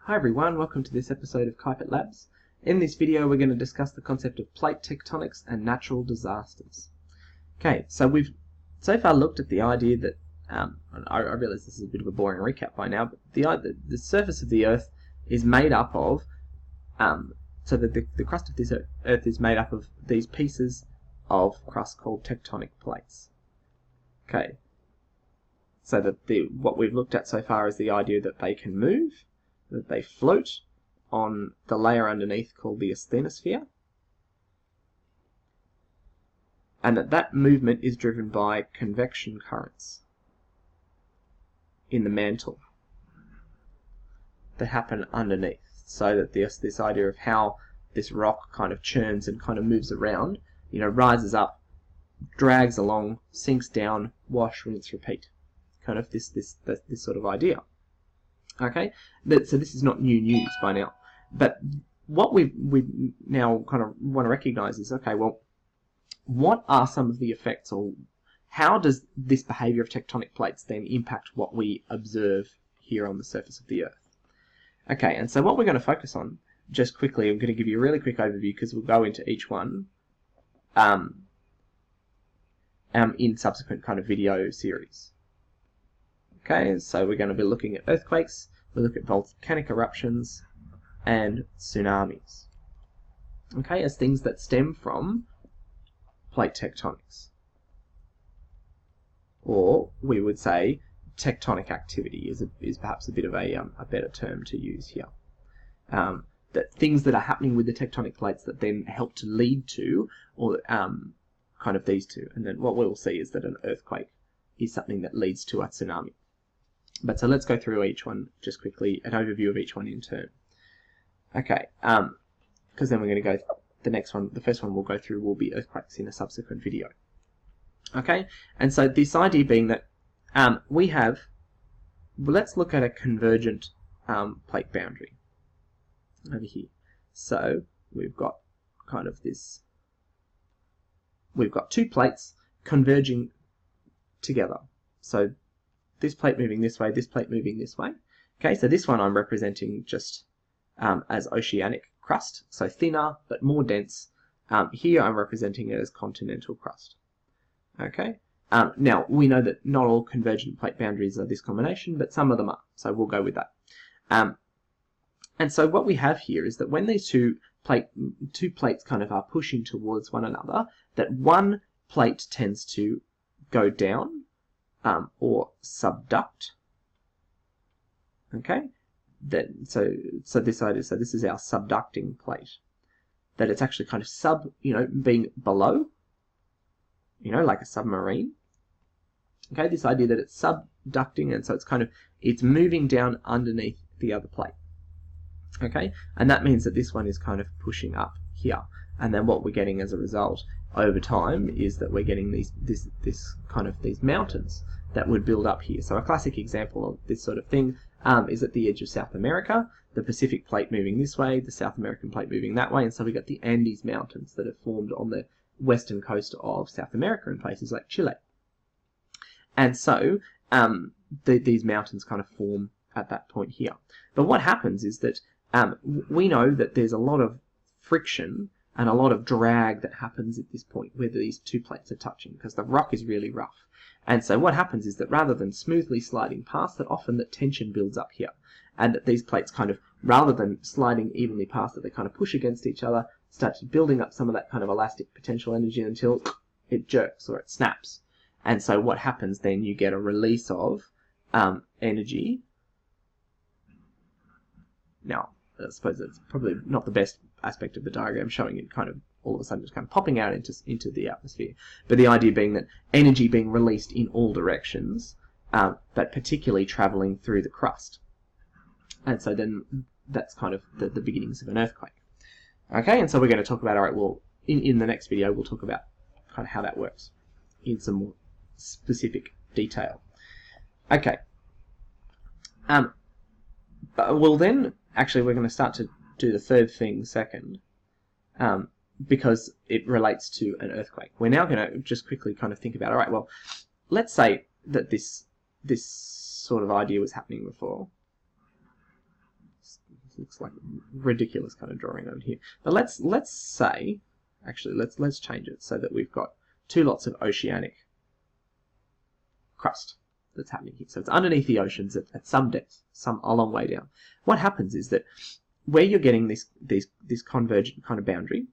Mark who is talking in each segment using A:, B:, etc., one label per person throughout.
A: Hi everyone, welcome to this episode of Keipert Labs. In this video we're going to discuss the concept of plate tectonics and natural disasters. Okay, so we've so far looked at the idea that, I realize this is a bit of a boring recap by now, but the surface of the Earth is made up of, so that the crust of this Earth is made up of these pieces of crust called tectonic plates. Okay, so that what we've looked at so far is the idea that they can move, that they float on the layer underneath called the asthenosphere, and that movement is driven by convection currents in the mantle that happen underneath, so that this idea of how this rock kind of churns and kind of moves around, rises up, drags along, sinks down, wash, rinse, repeat, kind of this sort of idea. Okay, so this is not new news by now, but what we now kind of want to recognize is, okay, well, what are some of the effects, or how does this behavior of tectonic plates then impact what we observe here on the surface of the Earth? Okay, and so what we're going to focus on, just quickly, I'm going to give you a really quick overview because we'll go into each one in subsequent kind of video series. Okay, so we're going to be looking at earthquakes, we'll look at volcanic eruptions, and tsunamis. Okay, as things that stem from plate tectonics. Or we would say tectonic activity is perhaps a bit of a better term to use here. That things that are happening with the tectonic plates that then help to lead to, or kind of these two. And then what we'll see is that an earthquake is something that leads to a tsunami. But so let's go through each one just quickly, an overview of each one in turn. Okay, because then we're going to go, the first one we'll go through will be earthquakes in a subsequent video. Okay, and so this idea being that let's look at a convergent plate boundary over here. So we've got kind of this, we've got two plates converging together. So this plate moving this way, this plate moving this way. Okay, so this one I'm representing just as oceanic crust, so thinner but more dense. Here I'm representing it as continental crust. Okay, now we know that not all convergent plate boundaries are this combination, but some of them are, so we'll go with that. And so what we have here is that when these two plates kind of are pushing towards one another, that one plate tends to go down, or subduct. Okay, so this idea, so this is our subducting plate. That it's actually kind of being below, like a submarine. Okay, this idea that it's subducting, and so it's moving down underneath the other plate. Okay, and that means that this one is kind of pushing up here, and then what we're getting as a result over time is that we're getting these mountains that would build up here. So a classic example of this sort of thing is at the edge of South America, the Pacific plate moving this way, the South American plate moving that way, and so we got the Andes Mountains that have formed on the western coast of South America in places like Chile. And so these mountains kind of form at that point here. But what happens is that we know that there's a lot of friction and a lot of drag that happens at this point where these two plates are touching, because the rock is really rough. And so what happens is that rather than smoothly sliding past, that often that tension builds up here, and that these plates kind of, rather than sliding evenly past it, they kind of push against each other, start building up some of that kind of elastic potential energy until it jerks or it snaps. And so what happens then, you get a release of energy. Now, I suppose that's probably not the best aspect of the diagram, showing it kind of all of a sudden just kind of popping out into the atmosphere. But the idea being that energy being released in all directions, but particularly traveling through the crust. And so then that's kind of the beginnings of an earthquake. Okay, and so we're going to talk about, alright, well, in the next video we'll talk about kind of how that works in some more specific detail. Okay. Well then, actually we're going to start to do the third thing second, because it relates to an earthquake. We're now going to just quickly kind of think about, alright, well, let's say that this sort of idea was happening before. It looks like a ridiculous kind of drawing over here. But let's say, actually, let's change it so that we've got two lots of oceanic crust that's happening here. So it's underneath the oceans at some depth, a long way down. What happens is that where you're getting this convergent kind of boundary,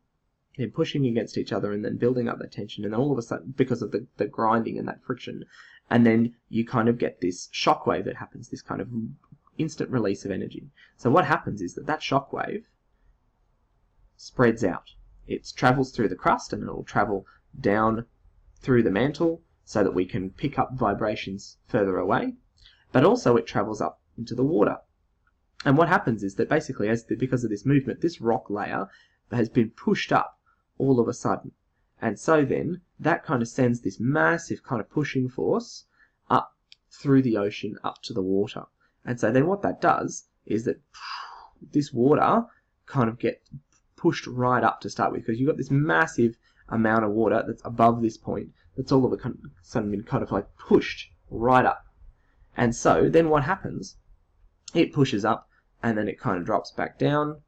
A: they're pushing against each other and then building up that tension, and then all of a sudden, because of the grinding and that friction, and then you kind of get this shock wave that happens, this kind of instant release of energy. So what happens is that shock wave spreads out. It travels through the crust, and it will travel down through the mantle so that we can pick up vibrations further away, but also it travels up into the water. And what happens is that basically, because of this movement, this rock layer has been pushed up all of a sudden. And so then that kind of sends this massive kind of pushing force up through the ocean up to the water. And so then what that does is that this water kind of gets pushed right up to start with, because you've got this massive amount of water that's above this point that's all of a sudden been kind of like pushed right up. And so then what happens, it pushes up and then it kind of drops back down,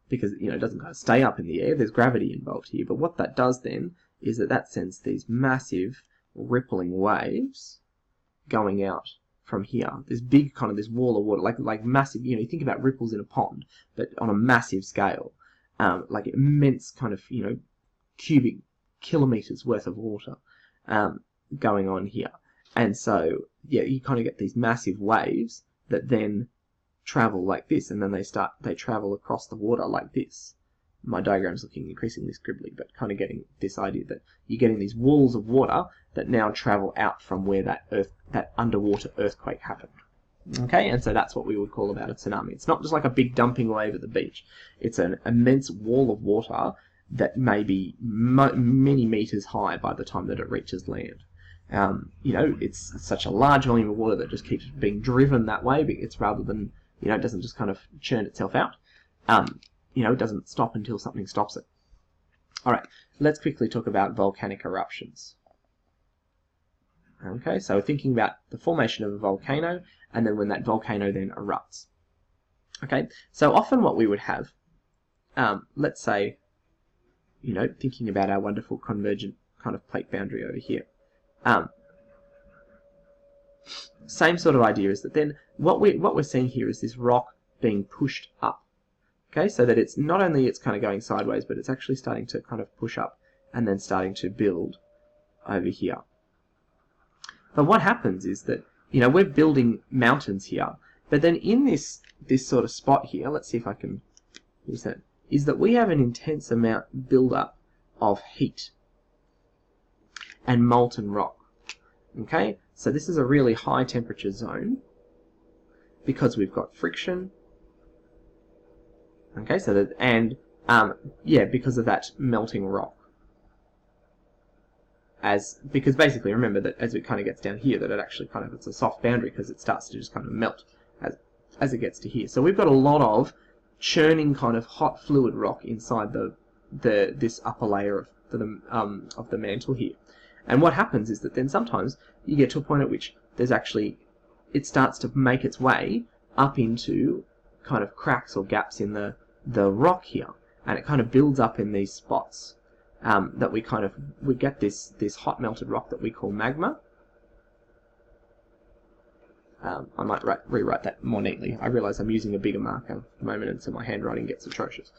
A: because it doesn't kind of stay up in the air. There's gravity involved here. But what that does then is that sends these massive rippling waves going out from here. This big kind of this wall of water, like massive. You think about ripples in a pond, but on a massive scale, like immense kind of cubic kilometers worth of water going on here. And so yeah, you kind of get these massive waves that then travel like this, and then they travel across the water like this. My diagram's looking increasingly scribbly, but kind of getting this idea that you're getting these walls of water that now travel out from where that underwater earthquake happened. Okay, and so that's what we would call about a tsunami. It's not just like a big dumping wave at the beach. It's an immense wall of water that may be many meters high by the time that it reaches land. It's such a large volume of water that just keeps being driven that way. It's rather than it doesn't just kind of churn itself out. It doesn't stop until something stops it. All right, let's quickly talk about volcanic eruptions. Okay, so thinking about the formation of a volcano, and then when that volcano then erupts. Okay, so often what we would have, let's say, thinking about our wonderful convergent kind of plate boundary over here. Same sort of idea is that then what we're seeing here is this rock being pushed up. Okay, so that it's not only it's kind of going sideways, but it's actually starting to kind of push up and then starting to build over here. But what happens is that we're building mountains here, but then in this sort of spot here, let's see if I can use that, is that we have an intense amount build-up of heat and molten rock. Okay, so this is a really high temperature zone because we've got friction. Okay, so that because of that melting rock. Because basically, remember that as it kind of gets down here, that it actually kind of, it's a soft boundary because it starts to just kind of melt as it gets to here. So we've got a lot of churning kind of hot fluid rock inside this upper layer of the mantle here. And what happens is that then sometimes you get to a point at which it starts to make its way up into kind of cracks or gaps in the rock here, and it kind of builds up in these spots that we get this hot melted rock that we call magma. I might rewrite that more neatly. I realise I'm using a bigger marker at the moment, and so my handwriting gets atrocious.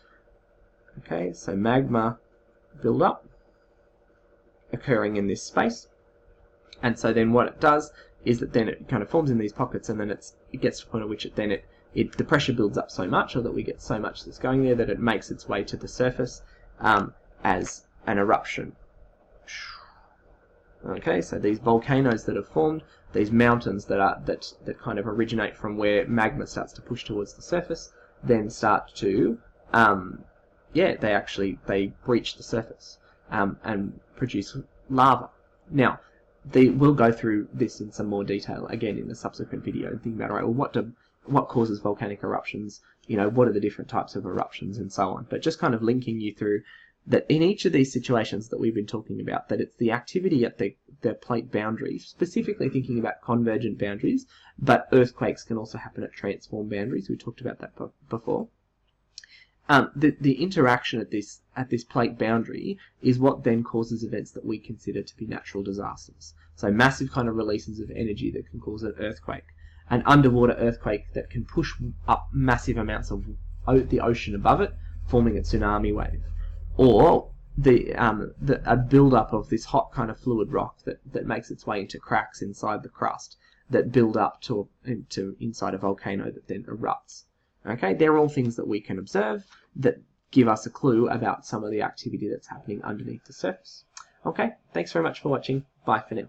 A: Okay, so magma build up occurring in this space, and so then what it does is that then it kind of forms in these pockets, and then it gets to a point at which the pressure builds up so much, or that we get so much that's going there, that it makes its way to the surface as an eruption. Okay, so these volcanoes that have formed, these mountains that kind of originate from where magma starts to push towards the surface, then start to they breach the surface and produce lava. Now, we'll go through this in some more detail again in a subsequent video and think about, all right, well, what causes volcanic eruptions? What are the different types of eruptions and so on? But just kind of linking you through that in each of these situations that we've been talking about, that it's the activity at the plate boundary, specifically thinking about convergent boundaries, but earthquakes can also happen at transform boundaries. We talked about that before. The interaction at this plate boundary is what then causes events that we consider to be natural disasters. So massive kind of releases of energy that can cause an earthquake, an underwater earthquake that can push up massive amounts of the ocean above it, forming a tsunami wave, or a build-up of this hot kind of fluid rock that makes its way into cracks inside the crust that build up to inside a volcano that then erupts. Okay, they're all things that we can observe that give us a clue about some of the activity that's happening underneath the surface. Okay, thanks very much for watching. Bye for now.